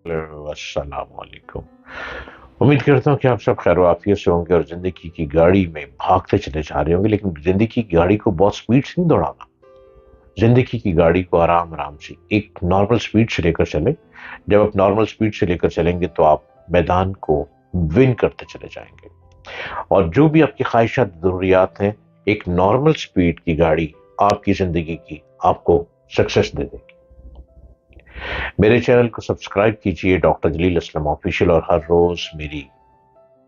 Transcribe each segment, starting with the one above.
अस्सलाम वालेकुम। उम्मीद करता हूँ कि आप सब खैर आफियत से होंगे और जिंदगी की गाड़ी में भागते चले जा रहे होंगे, लेकिन जिंदगी की गाड़ी को बहुत स्पीड से नहीं दौड़ाना। जिंदगी की गाड़ी को आराम आराम से एक नॉर्मल स्पीड से लेकर चलें। जब आप नॉर्मल स्पीड से लेकर चलेंगे तो आप मैदान को विन करते चले जाएंगे। और जो भी आपकी ख्वाहिशात जरूरियात हैं, एक नॉर्मल स्पीड की गाड़ी आपकी जिंदगी की आपको सक्सेस दे देगी। मेरे चैनल को सब्सक्राइब कीजिए, डॉक्टर जलील असलम ऑफिशियल, और हर रोज मेरी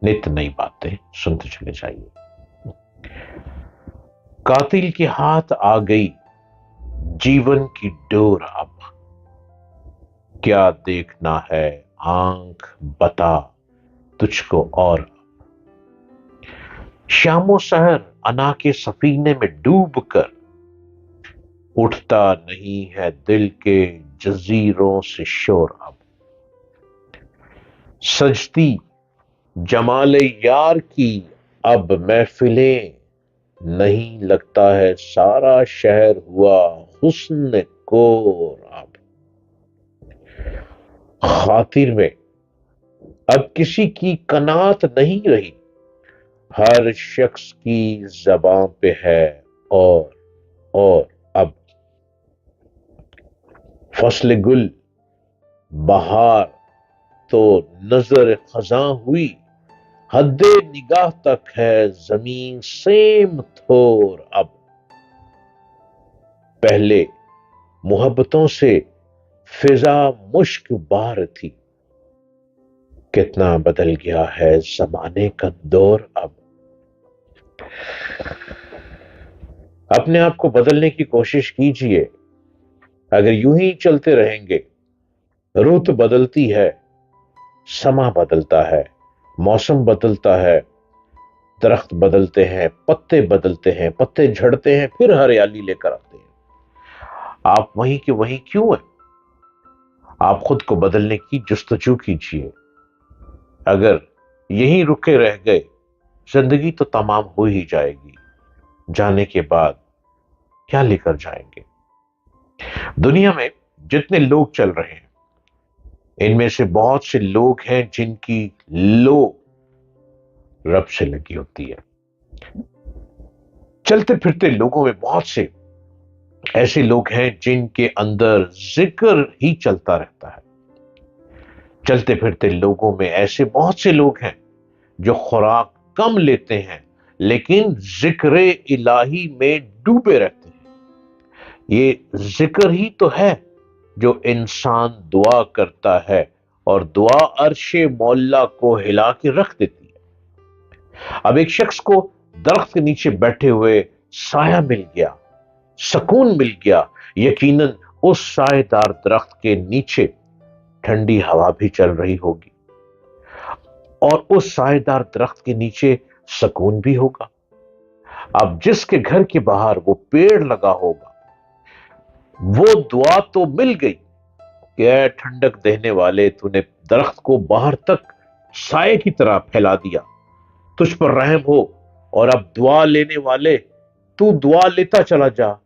नित नई बातें सुनते चले जाइए। कातिल के हाथ आ गई जीवन की डोर, अब क्या देखना है आंख बता तुझको। और शामो सहर अना के सफीने में डूब कर उठता नहीं है दिल के जजीरों से शोर। अब सजती जमाले यार की अब महफिलें, नहीं लगता है सारा शहर हुआ हुस्न कोर। अब खातिर में अब किसी की कनात नहीं रही, हर शख्स की जबां पे है और अब फसल गुल बहार तो नजर खजां हुई, हद्दे निगाह तक है जमीन सेम थोर। अब पहले मोहब्बतों से फिजा मुश्क बार थी, कितना बदल गया है जमाने का दौर। अब अपने आप को बदलने की कोशिश कीजिए। अगर यूं ही चलते रहेंगे, रुत बदलती है, समा बदलता है, मौसम बदलता है, दरख्त बदलते हैं, पत्ते बदलते हैं, पत्ते झड़ते हैं, फिर हरियाली लेकर आते हैं। आप वहीं के वहीं क्यों हैं? आप खुद को बदलने की जुस्तजू कीजिए। अगर यहीं रुके रह गए, जिंदगी तो तमाम हो ही जाएगी। जाने के बाद क्या लेकर जाएंगे? दुनिया में जितने लोग चल रहे हैं, इनमें से बहुत से लोग हैं जिनकी लो रब से लगी होती है। चलते फिरते लोगों में बहुत से ऐसे लोग हैं जिनके अंदर जिक्र ही चलता रहता है। चलते फिरते लोगों में ऐसे बहुत से लोग हैं जो खुराक कम लेते हैं, लेकिन जिक्र इलाही में डूबे रहते हैं। ये जिक्र ही तो है जो इंसान दुआ करता है, और दुआ अर्शे मौला को हिला के रख देती है। अब एक शख्स को दरख्त के नीचे बैठे हुए साया मिल गया, सुकून मिल गया, यकीनन उस साएदार दरख्त के नीचे ठंडी हवा भी चल रही होगी, और उस साएदार दरख्त के नीचे सुकून भी होगा। अब जिसके घर के बाहर वो पेड़ लगा होगा, वो दुआ तो मिल गई कि ऐ ठंडक देने वाले, तूने दरख्त को बाहर तक साए की तरह फैला दिया, तुझ पर रहम हो। और अब दुआ लेने वाले, तू दुआ लेता चला जा।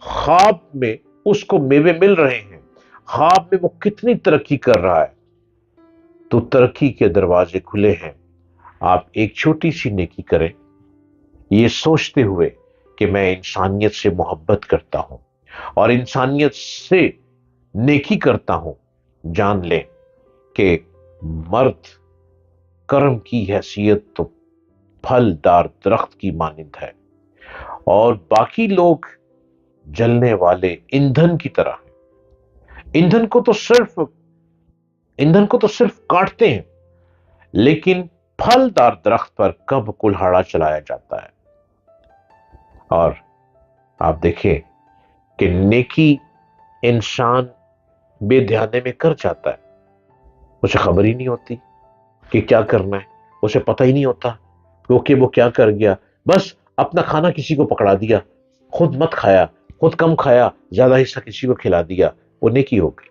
ख्वाब में उसको मेवे मिल रहे हैं, ख्वाब में वो कितनी तरक्की कर रहा है, तो तरक्की के दरवाजे खुले हैं। आप एक छोटी सी नेकी करें, ये सोचते हुए कि मैं इंसानियत से मोहब्बत करता हूं और इंसानियत से नेकी करता हूं। जान लें कि मर्द कर्म की हैसियत तो फलदार दरख्त की मानिंद है, और बाकी लोग जलने वाले ईंधन की तरह हैं। ईंधन को तो सिर्फ काटते हैं, लेकिन फलदार दरख्त पर कब कुल्हाड़ा चलाया जाता है। और आप देखें कि नेकी इंसान बेध्याने में कर जाता है, उसे खबर ही नहीं होती कि क्या करना है, उसे पता ही नहीं होता क्योंकि वो क्या कर गया। बस अपना खाना किसी को पकड़ा दिया, खुद मत खाया, खुद कम खाया, ज्यादा हिस्सा किसी को खिला दिया, वो नेकी हो गई।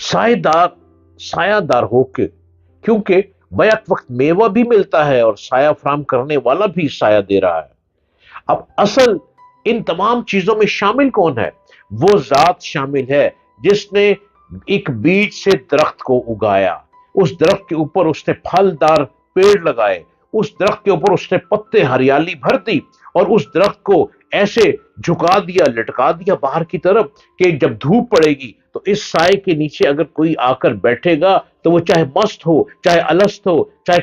सायेदार सायादार होके, क्योंकि बैक वक्त मेवा भी मिलता है और साया फराम करने वाला भी साया दे रहा है। अब असल इन तमाम चीजों में शामिल कौन है? वो जात शामिल है जिसने ایک بیج سے درخت کو اگایا، اس درخت کے اوپر اس نے پھلدار پیڑ لگائے، اس درخت کے اوپر اس نے پتے ہریالی بھر دی، اور اس درخت کو ایسے جھکا دیا، لٹکا دیا باہر کی طرف کہ جب دھوپ پڑے گی تو اس سائے کے نیچے اگر کوئی آ کر بیٹھے گا تو وہ چاہے مست ہو، چاہے الست ہو، چاہے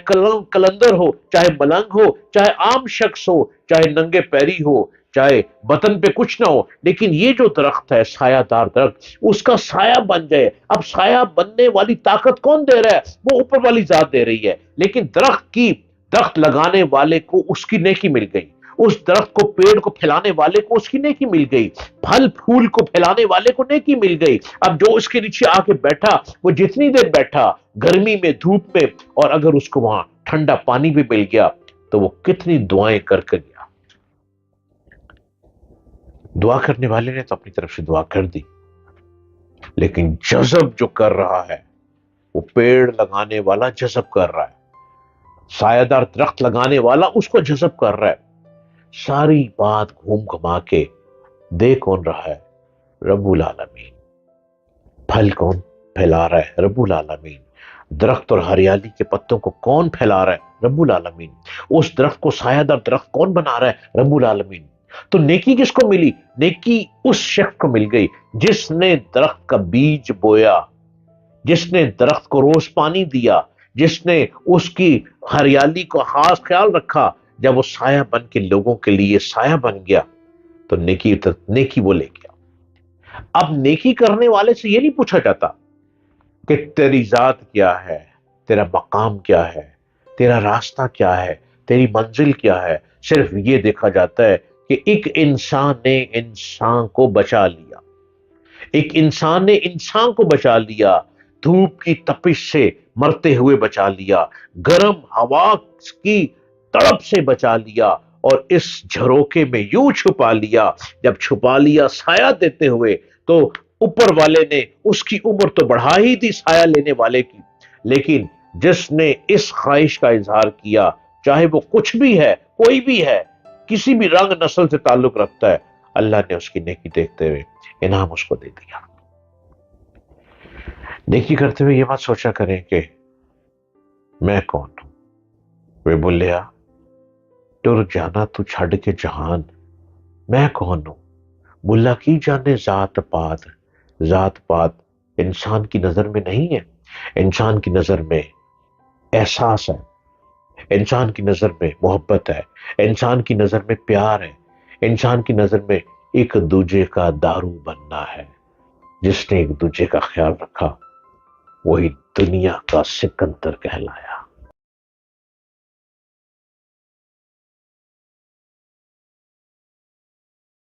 کلندر ہو، چاہے ملنگ ہو، چاہے عام شخص ہو، چاہے ننگے پیری ہو، چاہے بدن پہ کچھ نہ ہو، لیکن یہ جو درخت ہے سایہ دار درخت، اس کا سایہ بن جائے۔ اب سایہ بننے والی طاقت کون دے رہا ہے؟ وہ اوپر والی ذات دے رہی ہے، لیکن درخت لگانے والے کو اس کی نیکی مل گئی، اس درخت کو پیڑ کو پھیلانے والے کو اس کی نیکی مل گئی، پھل پھول کو پھیلانے والے کو نیکی مل گئی۔ اب جو اس کے نیچے آ کے بیٹھا، وہ جتنی دیر بیٹھا گرمی میں، دھوپ میں، اور اگر اس کو وہاں ٹھنڈا پانی بھی مل گیا تو وہ کتنی دعائیں کر کے گیا۔ دعا کرنے والے نے تو اپنی طرف سے دعا کر دی، لیکن جذب جو کر رہا ہے وہ پیڑ لگانے والا جذب کر رہا ہے، سایہ دار درخت لگانے والا اس کو جذب کر رہا ہے۔ ساری بات گھوم گھما کے دے کون رہا ہے؟ رب العالمین۔ پھل کون پھیلا رہا ہے؟ رب العالمین۔ درخت اور ہریالی کے پتوں کو کون پھیلا رہا ہے؟ رب العالمین۔ اس درخت کو سایہ دار درخت کون بنا رہا ہے؟ رب العالمین۔ تو نیکی کس کو ملی؟ نیکی اس شخص کو مل گئی جس نے درخت کا بیج بویا، جس نے درخت کو روز پانی دیا، جس نے اس کی ہریالی کو خاص خیال رکھا۔ جب وہ سایہ بن کے لوگوں کے لیے سایہ بن گیا تو نیکی وہ لے گیا۔ اب نیکی کرنے والے سے یہ نہیں پوچھا جاتا کہ تیری ذات کیا ہے، تیرا مقام کیا ہے، تیرا راستہ کیا ہے، تیری منزل کیا ہے۔ صرف یہ دیکھا جاتا ہے کہ ایک انسان نے انسان کو بچا لیا، ایک انسان نے انسان کو بچا لیا، دھوپ کی تپش سے مرتے ہوئے بچا لیا، گرم ہوا کی تڑپ سے بچا لیا، اور اس جھروکے میں یوں چھپا لیا۔ جب چھپا لیا سایہ دیتے ہوئے تو اوپر والے نے اس کی عمر تو بڑھا ہی دی سایہ لینے والے کی، لیکن جس نے اس خواہش کا اظہار کیا، چاہے وہ کچھ بھی ہے، کوئی بھی ہے، کسی بھی رنگ نسل سے تعلق رکھتا ہے، اللہ نے اس کی نیکی دیکھتے ہوئے انعام اس کو دے دیا۔ نیکی کرتے ہوئے یہ بات سوچا کریں کہ میں کون ہوں؟ وہ بولیا ٹر جانا تو چھڑ کے جہان، میں کون ہوں؟ ملا کی جانے ذات پات، ذات پات انسان کی نظر میں نہیں ہے، انسان کی نظر میں احساس ہے، انسان کی نظر میں محبت ہے، انسان کی نظر میں پیار ہے، انسان کی نظر میں ایک دوجے کا دارو بننا ہے۔ جس نے ایک دوجے کا خیال رکھا وہی دنیا کا سکندر کہلایا۔